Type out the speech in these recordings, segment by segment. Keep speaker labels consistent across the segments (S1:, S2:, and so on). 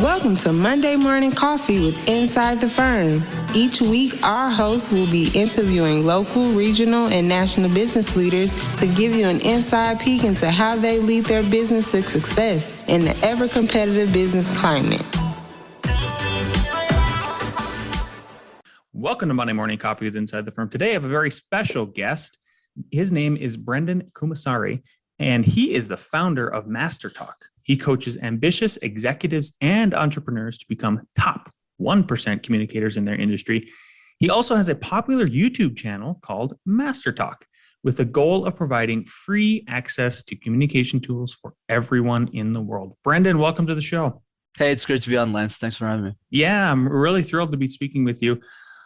S1: Welcome to Monday Morning Coffee with Inside the Firm. Each week, our hosts will be interviewing local, regional, and national business leaders to give you an inside peek into how they lead their business to success in the ever-competitive business climate.
S2: Welcome to Monday Morning Coffee with Inside the Firm. Today, I have a very special guest. His name is Brenden Kumarasamy, and he is the founder of MasterTalk. He coaches ambitious executives and entrepreneurs to become top 1% communicators in their industry. He also has a popular YouTube channel called MasterTalk with the goal of providing free access to communication tools for everyone in the world. Brenden, welcome to the show.
S3: Hey, it's great to be on, Lance. Thanks for having me.
S2: Yeah, I'm really thrilled to be speaking with you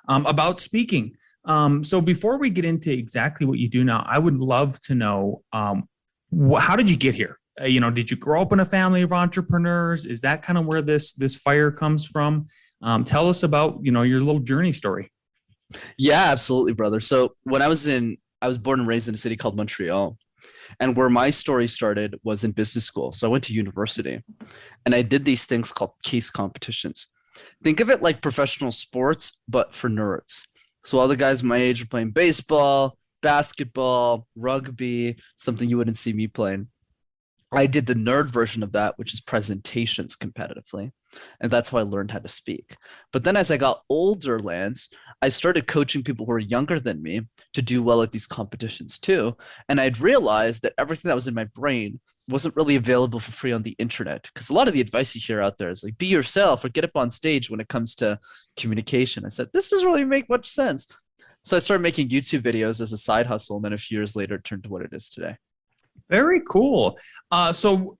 S2: about speaking. So before we get into exactly what you do now, I would love to know, how did you get here? Did you grow up in a family of entrepreneurs? Is that kind of where this fire comes from? Tell us about, your little journey story.
S3: Yeah, absolutely, brother. So when I was born and raised in a city called Montreal, and where my story started was in business school. So I went to university and I did these things called case competitions. Think of it like professional sports, but for nerds. So all the guys my age were playing baseball, basketball, rugby, something you wouldn't see me playing. I did the nerd version of that, which is presentations competitively. And that's how I learned how to speak. But then as I got older, Lance, I started coaching people who were younger than me to do well at these competitions too. And I'd realized that everything that was in my brain wasn't really available for free on the internet. Because a lot of the advice you hear out there is like, be yourself or get up on stage when it comes to communication. I said, this doesn't really make much sense. So I started making YouTube videos as a side hustle. And then a few years later, it turned to what it is today.
S2: Very cool. So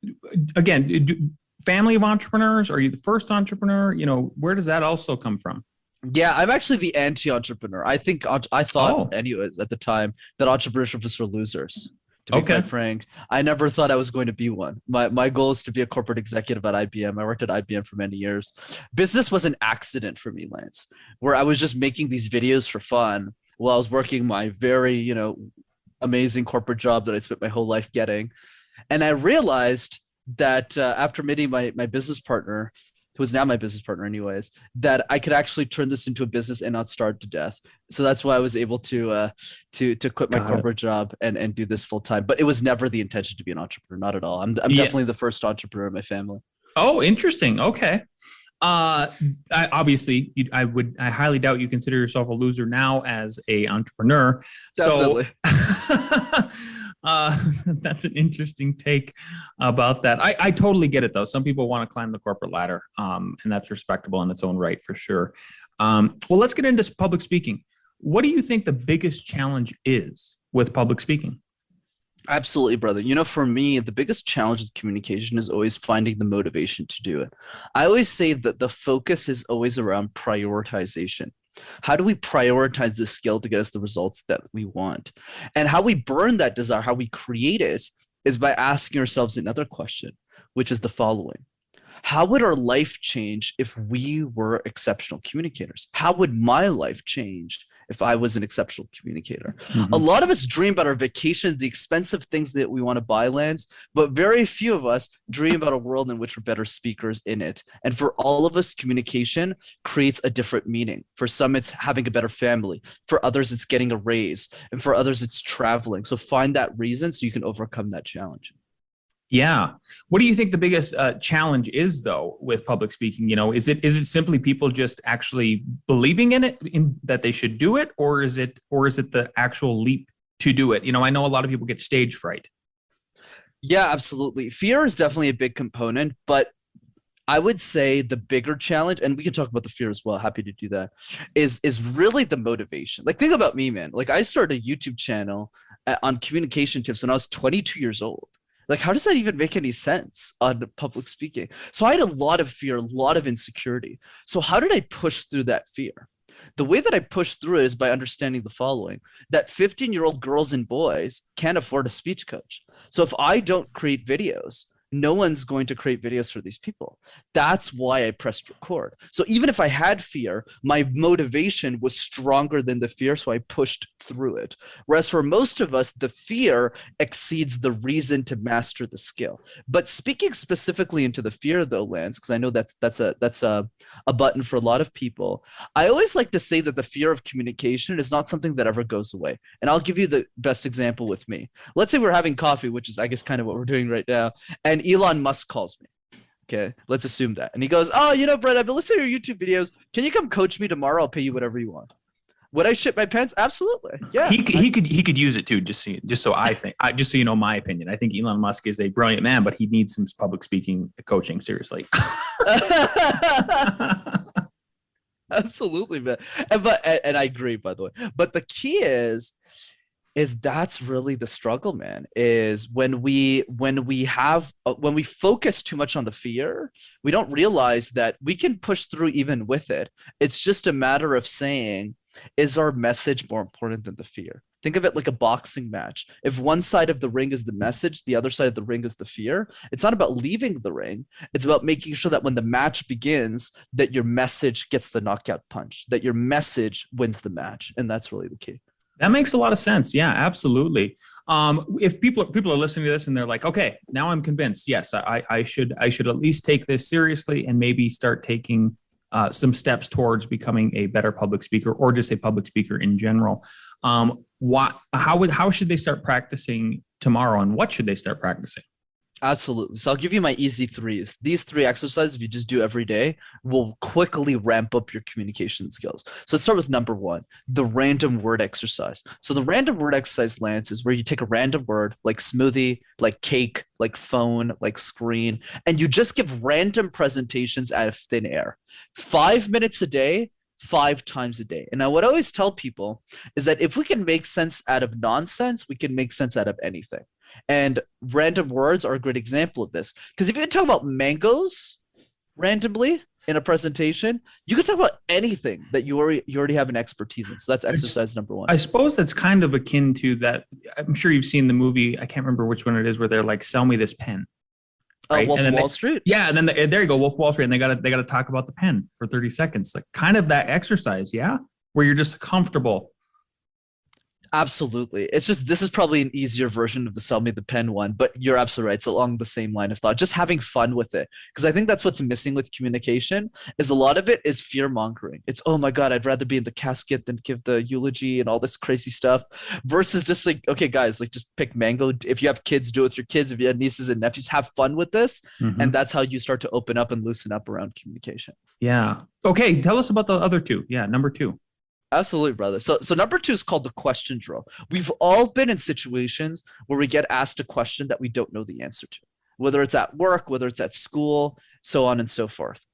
S2: again, family of entrepreneurs? Are you the first entrepreneur? Where does that also come from?
S3: Yeah, I'm actually the anti-entrepreneur. I thought anyways at the time that entrepreneurship was for losers. To be quite frank, I never thought I was going to be one. My goal is to be a corporate executive at IBM. I worked at IBM for many years. Business was an accident for me, Lance, where I was just making these videos for fun while I was working my very, amazing corporate job that I spent my whole life getting. And I realized that after meeting my business partner, who is now my business partner anyways, that I could actually turn this into a business and not starve to death. So that's why I was able to quit my corporate job and do this full time. But it was never the intention to be an entrepreneur, not at all. I'm definitely the first entrepreneur in my family.
S2: Oh, interesting. Okay. I highly doubt you consider yourself a loser now as a entrepreneur.
S3: Definitely.
S2: So that's an interesting take about that. I totally get it though. Some people want to climb the corporate ladder, and that's respectable in its own right for sure. Well, let's get into public speaking. What do you think the biggest challenge is with public speaking?
S3: Absolutely, brother. For me, the biggest challenge with communication is always finding the motivation to do it. I always say that the focus is always around prioritization. How do we prioritize this skill to get us the results that we want? And how we burn that desire, how we create it, is by asking ourselves another question, which is the following. How would our life change if we were exceptional communicators? How would my life change if I was an exceptional communicator? Mm-hmm. A lot of us dream about our vacation, the expensive things that we want to buy, Lance, but very few of us dream about a world in which we're better speakers in it. And for all of us, communication creates a different meaning. For some, it's having a better family. For others, it's getting a raise. And for others, it's traveling. So find that reason so you can overcome that challenge.
S2: Yeah. What do you think the biggest challenge is, though, with public speaking? Is it simply people just actually believing in it, that they should do it, or is it the actual leap to do it? I know a lot of people get stage fright.
S3: Yeah, absolutely. Fear is definitely a big component, but I would say the bigger challenge, and we can talk about the fear as well, happy to do that, is really the motivation. Like, think about me, man. Like, I started a YouTube channel on communication tips when I was 22 years old. Like, how does that even make any sense on public speaking? So I had a lot of fear, a lot of insecurity. So how did I push through that fear? The way that I pushed through it is by understanding the following, that 15-year-old girls and boys can't afford a speech coach. So if I don't create videos, no one's going to create videos for these people. That's why I pressed record. So even if I had fear, my motivation was stronger than the fear, so I pushed through it. Whereas for most of us, the fear exceeds the reason to master the skill. But speaking specifically into the fear though, Lance, because I know that's a button for a lot of people, I always like to say that the fear of communication is not something that ever goes away. And I'll give you the best example with me. Let's say we're having coffee, which is I guess kind of what we're doing right now, and Elon Musk calls me. Okay, let's assume that. And he goes, "Oh, Brett, I've been listening to your YouTube videos. Can you come coach me tomorrow? I'll pay you whatever you want." Would I shit my pants? Absolutely. Yeah.
S2: He could use it too. Just so I think, just so you know my opinion. I think Elon Musk is a brilliant man, but he needs some public speaking coaching. Seriously.
S3: Absolutely, man. And I agree, by the way. But the key is that's really the struggle, man, is when we focus too much on the fear, we don't realize that we can push through even with it. It's just a matter of saying, is our message more important than the fear? Think of it like a boxing match. If one side of the ring is the message, the other side of the ring is the fear, it's not about leaving the ring. It's about making sure that when the match begins, that your message gets the knockout punch, that your message wins the match. And that's really the key.
S2: That makes a lot of sense. Yeah, absolutely. If people are listening to this and they're like, okay, now I'm convinced. Yes, I should at least take this seriously and maybe start taking some steps towards becoming a better public speaker or just a public speaker in general. How should they start practicing tomorrow, and what should they start practicing?
S3: Absolutely. So I'll give you my easy threes. These 3 exercises, if you just do every day, will quickly ramp up your communication skills. So let's start with number 1, the random word exercise. So the random word exercise, Lance, is where you take a random word like smoothie, like cake, like phone, like screen, and you just give random presentations out of thin air. 5 minutes a day, 5 times a day. And now what I always tell people is that if we can make sense out of nonsense, we can make sense out of anything. And random words are a great example of this. Because if you talk about mangoes randomly in a presentation, you can talk about anything that you already have an expertise in. So that's exercise number 1.
S2: I suppose that's kind of akin to that. I'm sure you've seen the movie. I can't remember which one it is, where they're like, "Sell me this pen." Right?
S3: Wolf of Wall Street.
S2: Yeah, and then there you go, Wolf of Wall Street, and they got to talk about the pen for 30 seconds, like kind of that exercise, yeah, where you're just comfortable.
S3: Absolutely. It's just, this is probably an easier version of the sell me the pen one, but you're absolutely right. It's along the same line of thought, just having fun with it. Because I think that's what's missing with communication, is a lot of it is fear mongering. It's, oh my God, I'd rather be in the casket than give the eulogy and all this crazy stuff, versus just like, okay, guys, like just pick mango. If you have kids, do it with your kids. If you have nieces and nephews, have fun with this. Mm-hmm. And that's how you start to open up and loosen up around communication.
S2: Yeah. Okay. Tell us about the other 2. Yeah. Number 2.
S3: Absolutely, brother. So number 2 is called the question drill. We've all been in situations where we get asked a question that we don't know the answer to, whether it's at work, whether it's at school, so on and so forth.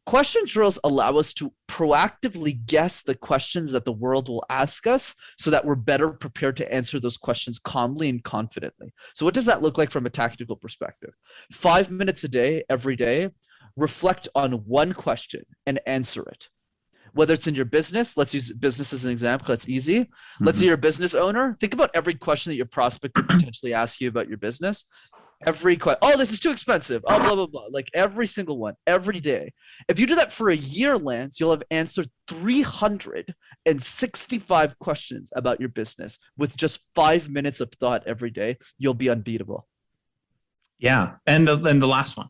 S3: Question drills allow us to proactively guess the questions that the world will ask us so that we're better prepared to answer those questions calmly and confidently. So what does that look like from a tactical perspective? 5 minutes a day, every day, reflect on one question and answer it. Whether it's in your business, let's use business as an example. That's easy. Let's say you're a business owner. Think about every question that your prospect could potentially ask you about your business. Every question. Oh, this is too expensive. Oh, blah, blah, blah. Like every single one, every day. If you do that for a year, Lance, you'll have answered 365 questions about your business with just 5 minutes of thought every day. You'll be unbeatable.
S2: Yeah. And the last one.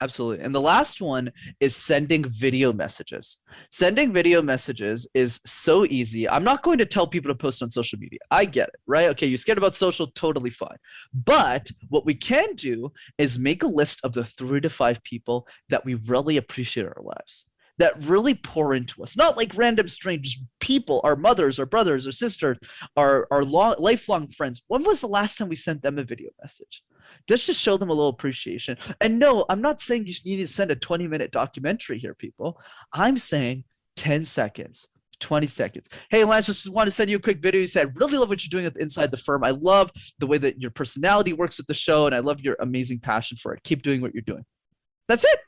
S3: Absolutely. And the last one is sending video messages. Sending video messages is so easy. I'm not going to tell people to post on social media. I get it, right? Okay, you're scared about social, totally fine. But what we can do is make a list of the 3 to 5 people that we really appreciate in our lives, that really pour into us, not like random strangers, people, our mothers, our brothers, our sisters, our lifelong friends. When was the last time we sent them a video message? Just to show them a little appreciation. And no, I'm not saying you need to send a 20-minute documentary here, people. I'm saying 10 seconds, 20 seconds. Hey, Lance, just want to send you a quick video. You said, really love what you're doing with Inside the Firm. I love the way that your personality works with the show, and I love your amazing passion for it. Keep doing what you're doing. That's it.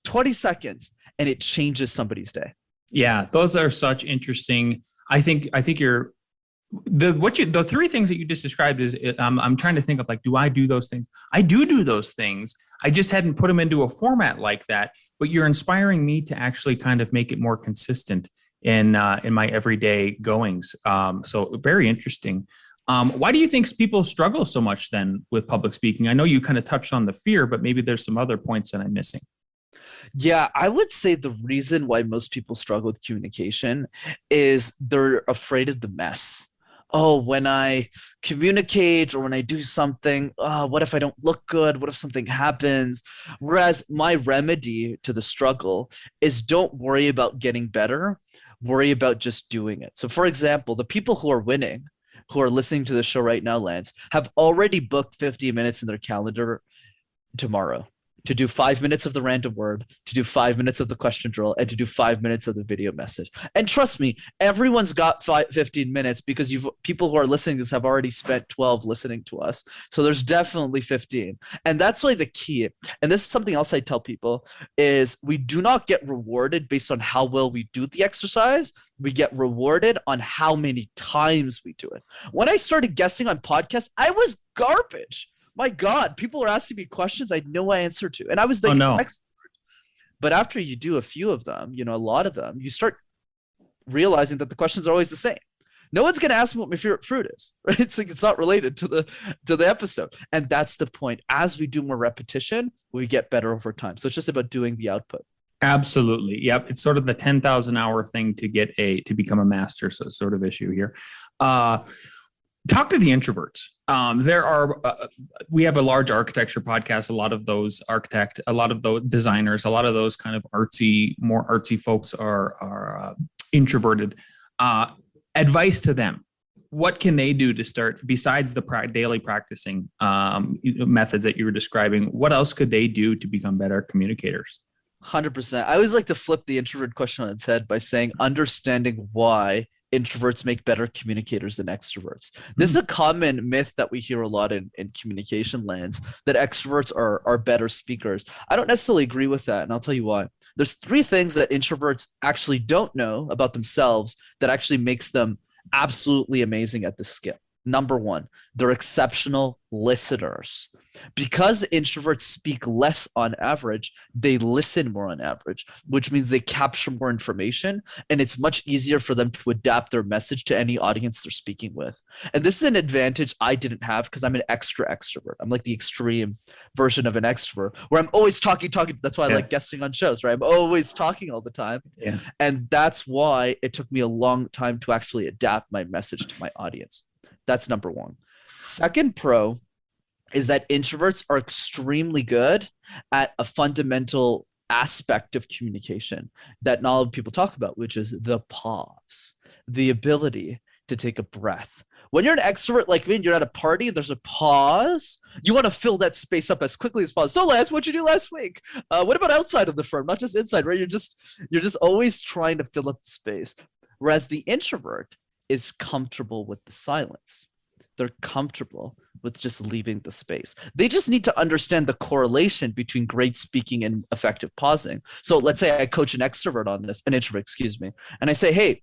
S3: 20 seconds, and it changes somebody's day.
S2: Yeah, those are such interesting. I think you're The three things that you just described is I'm trying to think of like, do I do those things? I do those things. I just hadn't put them into a format like that, but you're inspiring me to actually kind of make it more consistent in my everyday goings. So very interesting. Why do you think people struggle so much then with public speaking? I know you kind of touched on the fear, but maybe there's some other points that I'm missing.
S3: Yeah, I would say the reason why most people struggle with communication is they're afraid of the mess. Oh, when I communicate or when I do something, what if I don't look good? What if something happens? Whereas my remedy to the struggle is don't worry about getting better, worry about just doing it. So, for example, the people who are winning, who are listening to the show right now, Lance, have already booked 50 minutes in their calendar tomorrow to do 5 minutes of the random word, to do 5 minutes of the question drill, and to do 5 minutes of the video message. And trust me, everyone's got 15 minutes because people who are listening to this have already spent 12 listening to us. So there's definitely 15. And that's really the key. And this is something else I tell people is we do not get rewarded based on how well we do the exercise. We get rewarded on how many times we do it. When I started guesting on podcasts, I was garbage. My God, people are asking me questions I had no answer to. And I was like, expert. But after you do a few of them, a lot of them, you start realizing that the questions are always the same. No one's going to ask me what my favorite fruit is, right? It's like, it's not related to the episode. And that's the point. As we do more repetition, we get better over time. So it's just about doing the output.
S2: Absolutely. Yep. It's sort of the 10,000 hour thing to become a master. So sort of issue here. Talk to the introverts. We have a large architecture podcast. A lot of those designers, a lot of those kind of more artsy folks are introverted. Advice to them. What can they do to start, besides the daily practicing methods that you were describing? What else could they do to become better communicators?
S3: 100%. I always like to flip the introvert question on its head by saying understanding why introverts make better communicators than extroverts. This is a common myth that we hear a lot in communication lands, that extroverts are better speakers. I don't necessarily agree with that, and I'll tell you why. There's 3 things that introverts actually don't know about themselves that actually makes them absolutely amazing at this skill. Number 1, they're exceptional listeners. Because introverts speak less on average, they listen more on average, which means they capture more information, and it's much easier for them to adapt their message to any audience they're speaking with. And this is an advantage I didn't have because I'm an extrovert. I'm like the extreme version of an extrovert where I'm always talking. That's why I like guesting on shows, right? I'm always talking all the time.
S2: Yeah.
S3: And that's why it took me a long time to actually adapt my message to my audience. That's number 1. Second pro is that introverts are extremely good at a fundamental aspect of communication that not a lot of people talk about, which is the pause, the ability to take a breath. When you're an extrovert like me and you're at a party and there's a pause, you want to fill that space up as quickly as possible. So Lance, what'd you do last week? What about outside of the firm, not just inside, right? You're just always trying to fill up the space. Whereas the introvert is comfortable with the silence. They're comfortable with just leaving the space. They just need to understand the correlation between great speaking and effective pausing. So let's say I coach an introvert, excuse me, and I say, hey,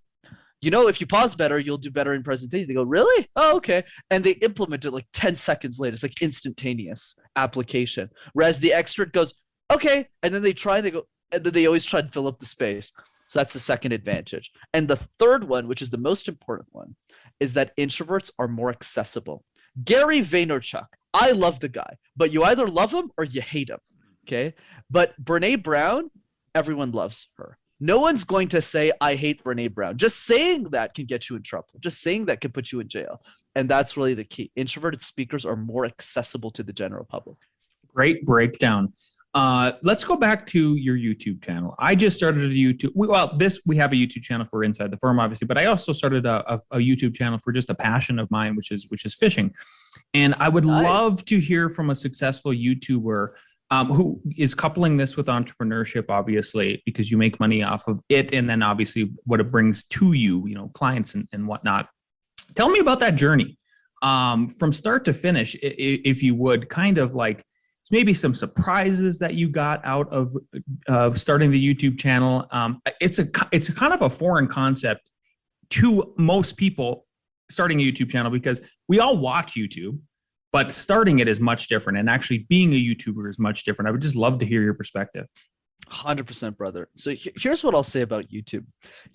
S3: if you pause better, you'll do better in presentation. They go, really? Oh, okay. And they implement it like 10 seconds later. It's like instantaneous application. Whereas the extrovert goes, okay. And then they go, and then they always try to fill up the space. So that's the second advantage. And the third one, which is the most important one, is that introverts are more accessible. Gary Vaynerchuk, I love the guy, but you either love him or you hate him, okay? But Brene Brown, everyone loves her. No one's going to say, I hate Brene Brown. Just saying that can get you in trouble. Just saying that can put you in jail. And that's really the key. Introverted speakers are more accessible to the general public.
S2: Great breakdown. Let's go back to your YouTube channel. I just started a YouTube. We have a YouTube channel for Inside the Firm, obviously, but I also started a YouTube channel for just a passion of mine, which is fishing. And I would love to hear from a successful YouTuber who is coupling this with entrepreneurship, obviously, because you make money off of it, and then obviously what it brings to you, clients and whatnot. Tell me about that journey from start to finish, if you would, kind of like. Maybe some surprises that you got out of starting the YouTube channel. It's a kind of a foreign concept to most people starting a YouTube channel? Because we all watch YouTube, but starting it is much different. And actually being a YouTuber is much different. I would just love to hear your perspective.
S3: 100%, brother. So here's what I'll say about YouTube.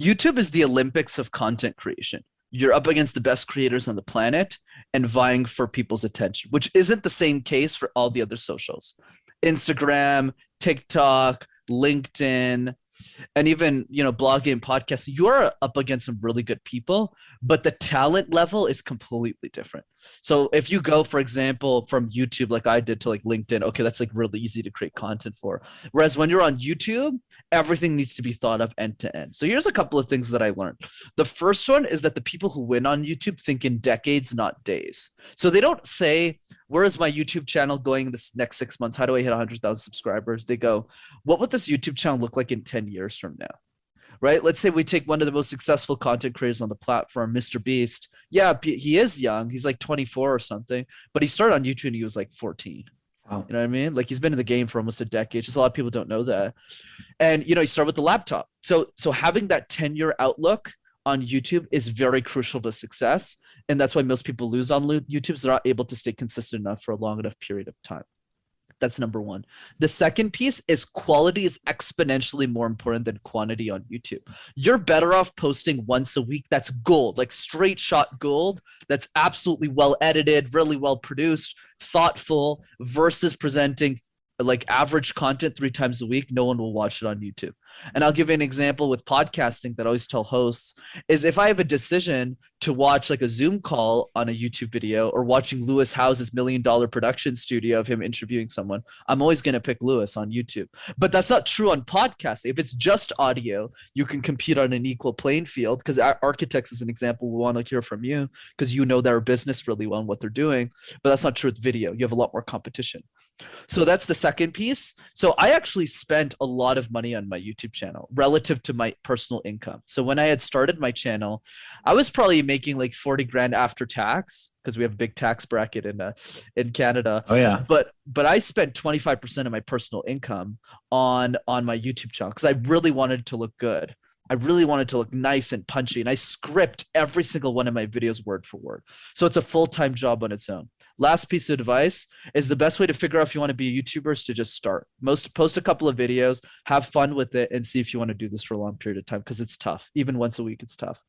S3: YouTube is the Olympics of content creation. You're up against the best creators on the planet and vying for people's attention, which isn't the same case for all the other socials. Instagram, TikTok, LinkedIn, and even, blogging and podcasting. You're up against some really good people, but the talent level is completely different. So if you go, for example, from YouTube, like I did, to like LinkedIn, okay, that's like really easy to create content for. Whereas when you're on YouTube, everything needs to be thought of end to end. So here's a couple of things that I learned. The first one is that the people who win on YouTube think in decades, not days. So they don't say, where is my YouTube channel going this next 6 months? How do I hit 100,000 subscribers? They go, what would this YouTube channel look like in 10 years from now? Right? Let's say we take one of the most successful content creators on the platform, Mr. Beast. Yeah, he is young. He's like 24 or something, but he started on YouTube and he was like 14. Wow. You know what I mean? Like he's been in the game for almost a decade. Just a lot of people don't know that. And, he started with the laptop. So having that 10-year outlook on YouTube is very crucial to success. And that's why most people lose on YouTube. They're not able to stay consistent enough for a long enough period of time. That's number one. The second piece is quality is exponentially more important than quantity on YouTube. You're better off posting once a week. That's gold, like straight shot gold. That's absolutely well edited, really well produced, thoughtful, versus presenting like average content 3 times a week. No one will watch it on YouTube. And I'll give you an example with podcasting that I always tell hosts is if I have a decision to watch like a Zoom call on a YouTube video or watching Lewis Howes's $1 million production studio of him interviewing someone, I'm always going to pick Lewis on YouTube. But that's not true on podcasting. If it's just audio, you can compete on an equal playing field, because architects is an example we want to hear from you because you know their business really well and what they're doing. But that's not true with video. You have a lot more competition. So that's the second piece. So I actually spent a lot of money on my YouTube channel relative to my personal income. So when I had started my channel, I was probably making like 40 grand after tax, because we have a big tax bracket in Canada.
S2: Oh yeah.
S3: But I spent 25% of my personal income on my YouTube channel because I really wanted it to look good. I really wanted to look nice and punchy, and I script every single one of my videos word for word. So it's a full-time job on its own. Last piece of advice is the best way to figure out if you want to be a YouTuber is to just start. Post a couple of videos, have fun with it, and see if you want to do this for a long period of time, because it's tough. Even once a week, it's tough.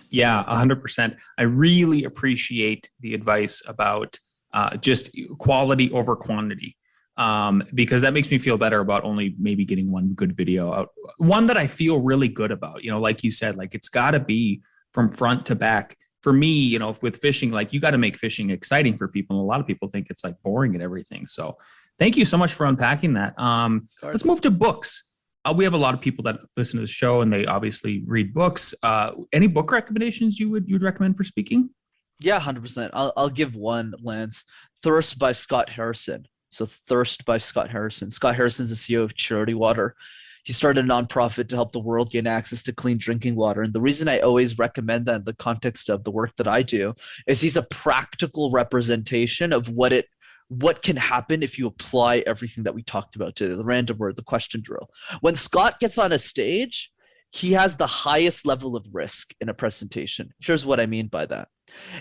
S2: Yeah, 100%. I really appreciate the advice about just quality over quantity. Because that makes me feel better about only maybe getting one good video out, one that I feel really good about, like you said, like it's got to be from front to back. For me, with fishing, like you got to make fishing exciting for people. And a lot of people think it's like boring and everything. So thank you so much for unpacking that. Let's move to books. We have a lot of people that listen to the show and they obviously read books. Any book recommendations you'd recommend for speaking?
S3: Yeah, 100%. I'll give one, Lance. Thirst by Scott Harrison. So Thirst by Scott Harrison. Scott Harrison's the CEO of Charity Water. He started a nonprofit to help the world gain access to clean drinking water. And the reason I always recommend that in the context of the work that I do is he's a practical representation of what can happen if you apply everything that we talked about today, the random word, the question drill. When Scott gets on a stage, he has the highest level of risk in a presentation. Here's what I mean by that.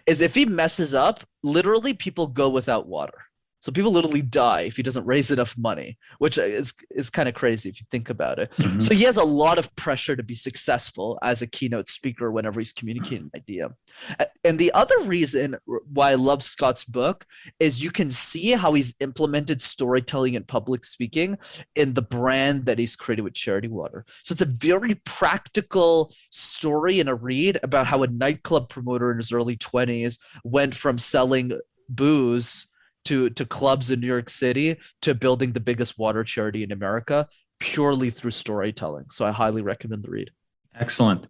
S3: Is if he messes up, literally people go without water. So people literally die if he doesn't raise enough money, which is kind of crazy if you think about it. Mm-hmm. So he has a lot of pressure to be successful as a keynote speaker whenever he's communicating an idea. And the other reason why I love Scott's book is you can see how he's implemented storytelling and public speaking in the brand that he's created with Charity Water. So it's a very practical story and a read about how a nightclub promoter in his early 20s went from selling booze to clubs in New York City to building the biggest water charity in America purely through storytelling. So I highly recommend the read.
S2: Excellent.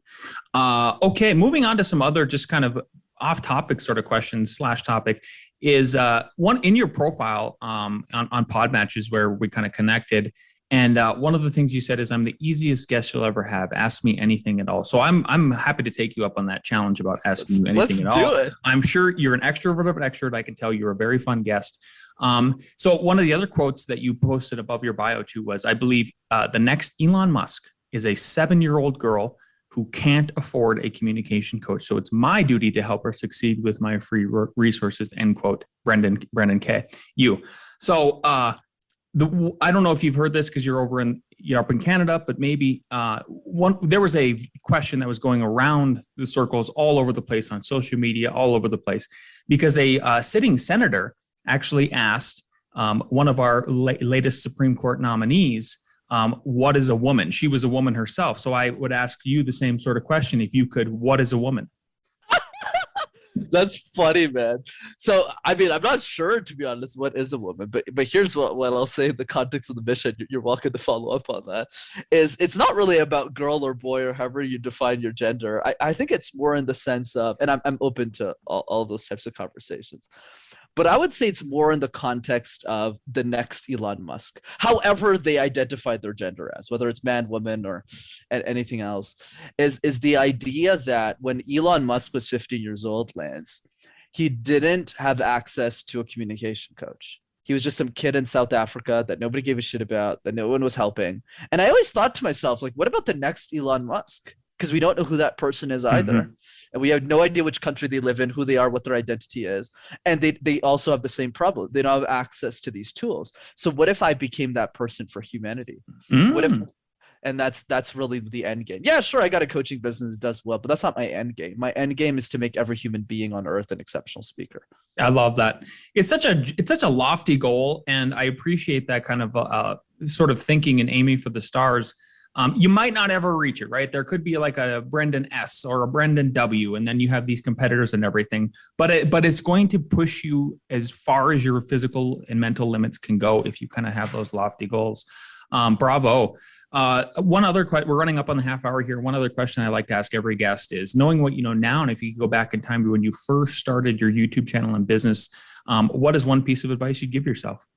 S2: Okay, moving on to some other just kind of off-topic sort of questions / topic is one in your profile on Podmatches where we kind of connected. And one of the things you said is, I'm the easiest guest you'll ever have. Ask me anything at all. So I'm happy to take you up on that challenge about asking you anything at all. Let's do it. I'm sure you're an extrovert of an extrovert. I can tell you're a very fun guest. So one of the other quotes that you posted above your bio too was, I believe the next Elon Musk is a 7-year-old girl who can't afford a communication coach. So it's my duty to help her succeed with my free resources, end quote. Brenden K. You. So I don't know if you've heard this because you're up in Canada, but maybe there was a question that was going around the circles all over the place on social media, all over the place, because a sitting senator actually asked one of our latest Supreme Court nominees, what is a woman? She was a woman herself. So I would ask you the same sort of question. If you could, what is a woman?
S3: That's funny, man. So, I mean, I'm not sure, to be honest, what is a woman, but here's what I'll say in the context of the mission. You're welcome to follow up on that. Is it's not really about girl or boy or however you define your gender. I think it's more in the sense of, and I'm open to all those types of conversations. But I would say it's more in the context of the next Elon Musk, however they identify their gender as, whether it's man, woman, or anything else, is the idea that when Elon Musk was 15 years old, Lance, he didn't have access to a communication coach. He was just some kid in South Africa that nobody gave a shit about, that no one was helping. And I always thought to myself, like, what about the next Elon Musk? Because we don't know who that person is either. Mm-hmm. And we have no idea which country they live in, who they are, what their identity is. And they also have the same problem. They don't have access to these tools. So what if I became that person for humanity? What if, and that's really the end game. Yeah, sure, I got a coaching business, it does well, but that's not my end game. My end game is to make every human being on earth an exceptional speaker.
S2: I love that. It's such a lofty goal. And I appreciate that kind of sort of thinking and aiming for the stars. You might not ever reach it, right? There could be like a Brenden S or a Brenden W, and then you have these competitors and everything. But it's going to push you as far as your physical and mental limits can go if you kind of have those lofty goals. Bravo. One other question, we're running up on the half hour here. One other question I like to ask every guest is, knowing what you know now, and if you could go back in time to when you first started your YouTube channel and business, what is one piece of advice you'd give yourself?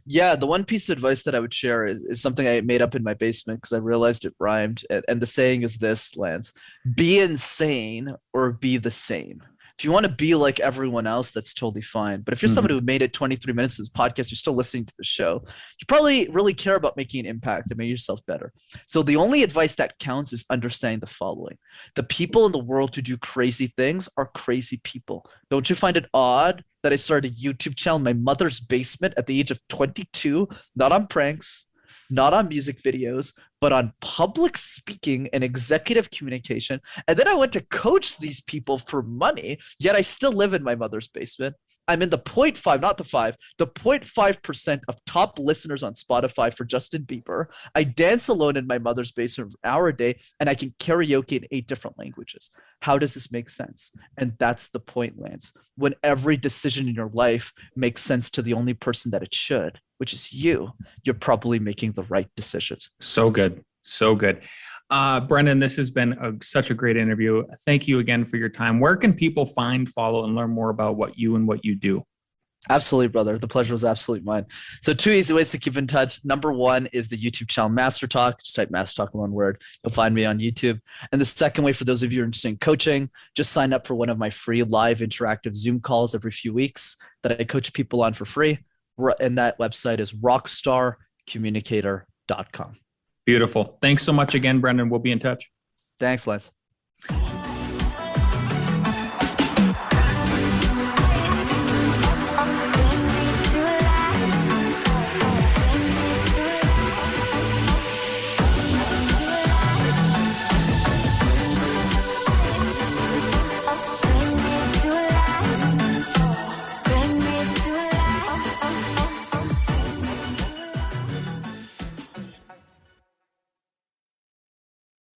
S3: Yeah, the one piece of advice that I would share is something I made up in my basement because I realized it rhymed. And the saying is this, Lance: be insane or be the same. If you want to be like everyone else, that's totally fine. But if you're somebody who made it 23 minutes of this podcast, you're still listening to the show, you probably really care about making an impact and making yourself better. So the only advice that counts is understanding the following. The people in the world who do crazy things are crazy people. Don't you find it odd that I started a YouTube channel in my mother's basement at the age of 22, not on pranks, not on music videos, but on public speaking and executive communication. And then I went to coach these people for money, yet I still live in my mother's basement. I'm in the 0.5, not the 5, the 0.5% of top listeners on Spotify for Justin Bieber. I dance alone in my mother's basement for an hour a day, and I can karaoke in 8 different languages. How does this make sense? And that's the point, Lance. When every decision in your life makes sense to the only person that it should, which is you, you're probably making the right decisions.
S2: So good. So good. Brenden, this has been such a great interview. Thank you again for your time. Where can people find, follow, and learn more about what you and what you do?
S3: Absolutely, brother. The pleasure was absolutely mine. So 2 easy ways to keep in touch. Number 1 is the YouTube channel MasterTalk. Just type MasterTalk in one word. You'll find me on YouTube. And the second way, for those of you who are interested in coaching, just sign up for one of my free live interactive Zoom calls every few weeks that I coach people on for free. And that website is rockstarcommunicator.com.
S2: Beautiful. Thanks so much again, Brenden. We'll be in touch.
S3: Thanks, Lance.